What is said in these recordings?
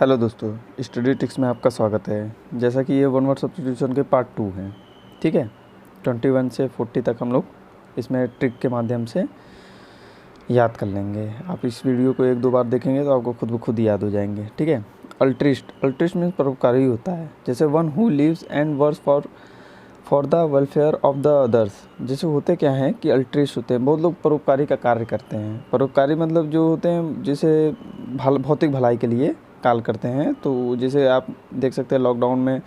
Hello दोस्तों, study ticks में आपका स्वागत है। जैसा कि ये वन वर्ड सब्स्टिट्यूशन के पार्ट 2 हैं, ठीक है। 21 से 40 तक हम लोग इसमें ट्रिक के माध्यम से याद कर लेंगे। आप इस वीडियो को 1-2 बार देखेंगे तो आपको खुद ब खुद याद हो जाएंगे, ठीक है। अल्ट्रिस्ट मीन्स परोपकारी होता है। जैसे one who lives and works for the welfare of the others. जैसे होते क्या हैं कि अल्ट्रिस्ट होते हैं, बहुत लोग परोपकारी का कार्य करते हैं। परोपकारी मतलब जो होते हैं जैसे भौतिक भलाई के लिए कार्य करते हैं। तो जैसे आप देख सकते हैं लॉकडाउन में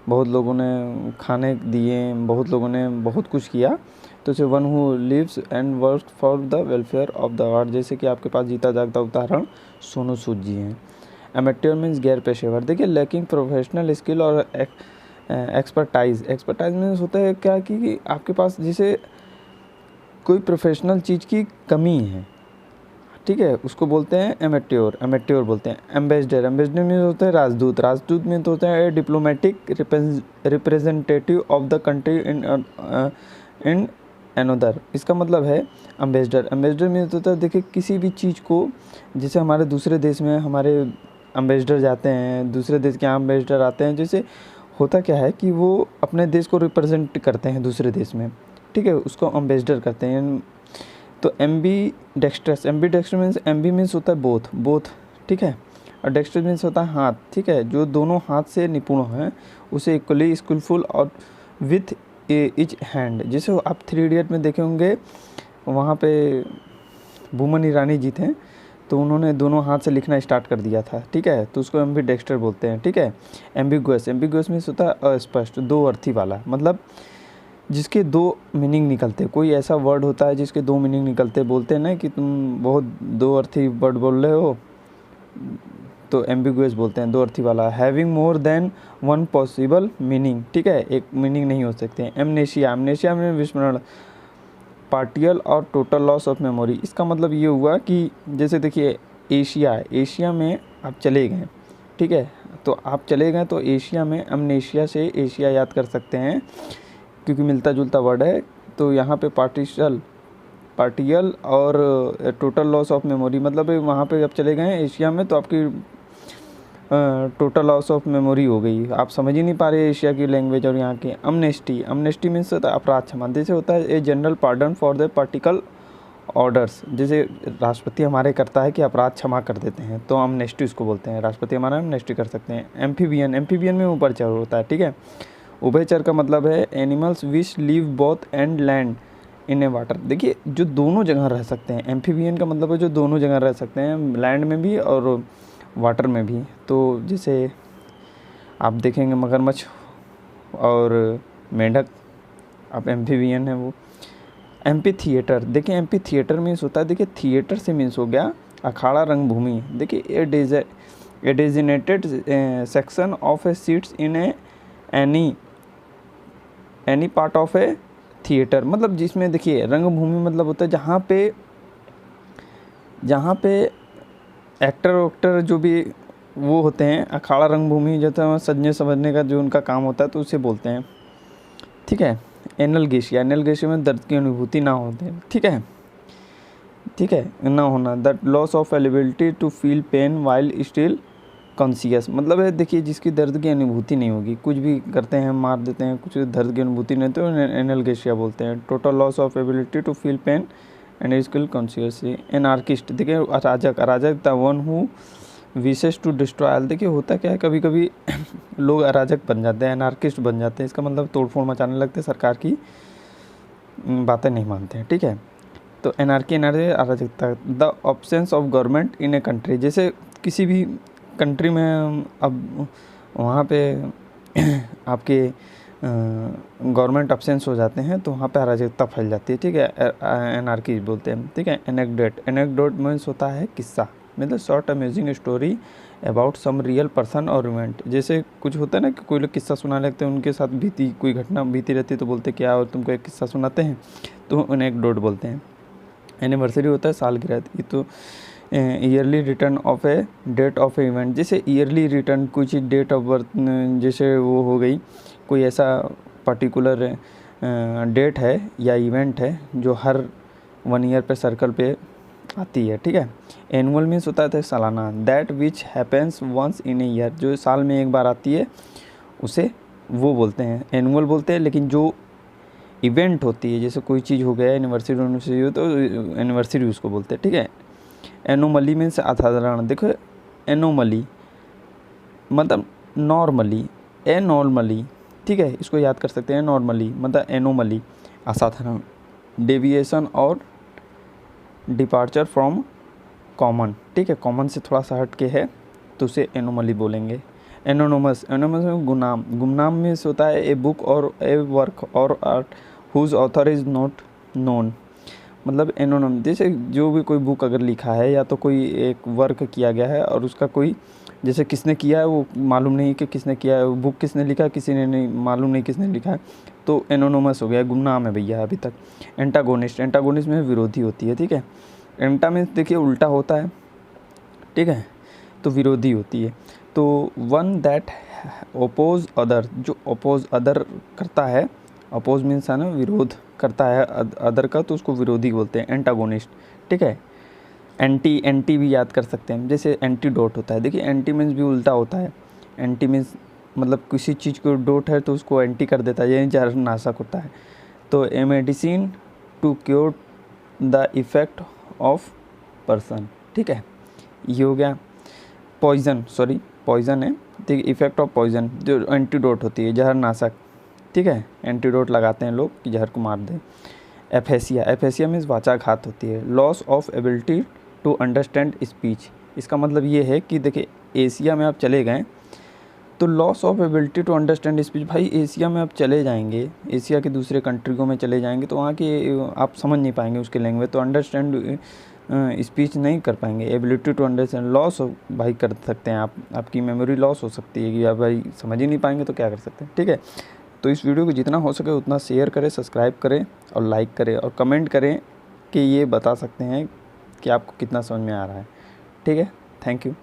बहुत लोगों ने खाने दिए, बहुत लोगों ने बहुत कुछ किया। तो जैसे one who lives and work for the welfare of the world. जैसे कि आपके पास जीता जागता उदाहरण सोनू सूद जी हैं। एमेट्योर मीन्स गैर पेशेवर। देखिए लैकिंग प्रोफेशनल स्किल और एक्सपर्टाइज मीन्स होता है क्या कि आपके पास जैसे कोई प्रोफेशनल चीज़ की कमी है, ठीक है, उसको बोलते हैं एमेट्योर बोलते हैं। एम्बेसडर मीन्स होता है राजदूत मीन्स होता है diplomatic representative of the country in another. इसका मतलब है एम्बेसडर मीन्स होता है, देखिए किसी भी चीज़ को, जैसे हमारे दूसरे देश में हमारे एम्बेसडर जाते हैं, दूसरे देश के एम्बेसडर आते हैं। जैसे होता क्या है कि वो अपने देश को रिप्रेजेंट करते हैं दूसरे देश में, ठीक है, उसको एम्बेसडर करते हैं। तो एम्बी डेक्स्ट्रस मीन्स मीन्स होता है बोथ, ठीक है, और डेक्स्ट्रस मीन्स होता है हाथ, ठीक है, जो दोनों हाथ से निपुण हैं उसे इक्वली स्किलफुल और विथ इच हैंड। जैसे आप 3 इडियट में देखे होंगे, वहाँ पे भूमन ईरानी जी थे, तो उन्होंने दोनों हाथ से लिखना स्टार्ट कर दिया था, ठीक है, तो उसको एम्बी डेक्स्टर बोलते हैं, ठीक है। एम्बिगुअस मीन्स होता है अस्पष्ट, दो अर्थी वाला, मतलब जिसके 2 मीनिंग निकलते। कोई ऐसा वर्ड होता है जिसके 2 मीनिंग निकलते, बोलते हैं ना कि तुम बहुत 2 अर्थी वर्ड बोल रहे हो, तो एम्बिगुअस बोलते हैं, 2 अर्थी वाला। Having more than 1 possible meaning, ठीक है, एक मीनिंग नहीं हो सकते। एमनेशिया में विस्मरण, पार्टियल और टोटल लॉस ऑफ मेमोरी। इसका मतलब ये हुआ कि जैसे देखिए एशिया में आप चले गए, ठीक है, तो आप चले गए तो एशिया में अमनेशिया से एशिया याद कर सकते हैं क्योंकि मिलता जुलता वर्ड है। तो यहाँ पे पार्टियल और टोटल लॉस ऑफ मेमोरी, मतलब वहाँ पे जब चले गए एशिया में तो आपकी टोटल लॉस ऑफ मेमोरी हो गई। आप समझ ही नहीं पा रहे एशिया की लैंग्वेज और यहाँ की। अमनेस्टी मीन्स होता है अपराध क्षमा। जैसे होता है a general pardon for the particular orders. जैसे राष्ट्रपति हमारे करता है कि अपराध क्षमा कर देते हैं, तो अमनेस्टी उसको बोलते हैं, राष्ट्रपति हमारा अमनेस्टी कर सकते हैं। एम्फीबियन में ऊपरचर होता है, ठीक है। उभयचर का मतलब है animals which live both and land in A water. देखिए जो दोनों जगह रह सकते हैं, एम्फीबियन का मतलब है जो दोनों जगह रह सकते हैं, लैंड में भी और वाटर में भी। तो जैसे आप देखेंगे मगरमच्छ और मेंढक, आप एम्फीबियन है वो। एम्पी थिएटर, देखिए एम्पी थिएटर मीन्स होता है, देखिए थिएटर से मीन्स हो गया अखाड़ा रंगभूमि। देखिए a designated section of a seats in any part of a theatre, मतलब जिसमें देखिए रंगभूमि मतलब होता है जहाँ पे एक्टर जो भी वो होते हैं। अखाड़ा रंगभूमि जो था सजने समझने का जो उनका काम होता है, तो उसे बोलते हैं, ठीक है। एनल्गेशिया में दर्द की अनुभूति ना होते, ठीक है, ना होना। That loss of ability to feel pain while still conscious, मतलब है देखिए जिसकी दर्द की अनुभूति नहीं होगी, कुछ भी करते हैं मार देते हैं, कुछ दर्द की अनुभूति नहीं, तो एनल्गेशिया बोलते हैं। Total loss of ability to feel pain and still consciously. Anarchist, देखिए अराजक the one who wishes to destroy. देखिए होता क्या है, कभी कभी लोग अराजक बन जाते हैं, एनार्किस्ट बन जाते हैं। इसका मतलब तोड़फोड़ मचाने लगते हैं, सरकार की बातें नहीं मानते हैं, ठीक है। तो एनार्की अराजकता। The absence of government in a country, जैसे किसी भी कंट्री में अब वहाँ पे आपके गवर्नमेंट अब्सेंस हो जाते हैं, तो वहाँ पे अराजकता फैल जाती है, ठीक है, एनार्की बोलते हैं, ठीक है। एनेक्डोट मीन्स होता है किस्सा, मतलब short amazing story about some real person और इवेंट। जैसे कुछ होता है ना कि कोई लोग किस्सा सुनाने लगते हैं, उनके साथ कोई घटना बीती रहती है, तो बोलते क्या और तुमको एक किस्सा सुनाते हैं, तो एनेक्डोट बोलते हैं। एनिवर्सरी होता है सालगिरह, ये तो yearly return of a date of a event. जैसे ईयरली रिटर्न कुछ डेट ऑफ बर्थ, जैसे वो हो गई कोई ऐसा पर्टिकुलर डेट है या इवेंट है जो हर 1 ईयर पे सर्कल पे आती है, ठीक है। एनुअल मीन्स होता है सालाना, that which happens once in a year, जो साल में एक बार आती है उसे वो बोलते हैं एनुअल बोलते हैं। लेकिन जो इवेंट होती है, जैसे कोई चीज़ हो गया एनिवर्सरी हो तो एनिवर्सरी उसको बोलते हैं, ठीक है। एनोमली मीन्स असाधारण, देखो एनोमली मतलब नॉर्मली, एनॉर्मली, ठीक है, इसको याद कर सकते हैं। नॉर्मली मतलब एनोमली असाधारण, डेविएशन और डिपार्चर फ्रॉम कॉमन, ठीक है, कॉमन से थोड़ा सा हट के है तो उसे एनोमली बोलेंगे। एनोनोमस, एनोनोमस में गुमनाम, गुमनाम में होता है ए बुक और ए वर्क और art whose author is not known, मतलब एनोनम, जैसे जो भी कोई बुक अगर लिखा है या तो कोई एक वर्क किया गया है और उसका कोई जैसे किसने किया है वो मालूम नहीं कि किसने किया है, बुक किसने लिखा है किसी ने नहीं मालूम नहीं किसने लिखा है, तो एनोनोमस हो गया, गुमनाम है भैया अभी तक। एंटागोनिस्ट, एंटागोनिस्ट में विरोधी होती है, ठीक है। एंटा में देखिए उल्टा होता है, ठीक है, तो विरोधी होती है। तो वन दैट ओपोज अदर, जो ओपोज अदर करता है, अपोज मीन्स है ना विरोध करता है अदर का, तो उसको विरोधी बोलते हैं, एंटागोनिस्ट, ठीक है। एंटी, एंटी भी याद कर सकते हैं, जैसे एंटीडोट होता है, देखिए एंटी मीन्स भी उल्टा होता है। एंटी मीन्स मतलब किसी चीज़ को डोट है तो उसको एंटी कर देता है, यानी जहर नाशक होता है। तो a medicine to cure the effect of person, ठीक है, ये हो गया। पॉइजन, सॉरी पॉइजन है, ठीक, इफेक्ट ऑफ पॉइजन जो एंटीडोट होती है, जहर नाशक, ठीक है, एंटीडोट लगाते हैं लोग कि जहर को मार दें। एफेसिया, एफेसिया मीन्स वाचाघात होती है। Loss of ability to understand speech, इसका मतलब ये है कि देखिए एशिया में आप चले गए तो loss of ability to understand speech, भाई एशिया में आप चले जाएंगे, एशिया के दूसरे कंट्रियों में चले जाएंगे तो वहाँ की आप समझ नहीं पाएंगे उसके लैंग्वेज, तो अंडरस्टैंड स्पीच नहीं कर पाएंगे। एबिलिटी टू अंडरस्टैंड लॉस भाई कर सकते हैं आप, आपकी मेमोरी लॉस हो सकती है कि आप भाई समझ ही नहीं पाएंगे तो क्या कर सकते हैं, ठीक है। तो इस वीडियो को जितना हो सके उतना शेयर करें, सब्सक्राइब करें और लाइक करें और कमेंट करें कि ये बता सकते हैं कि आपको कितना समझ में आ रहा है, ठीक है। Thank you.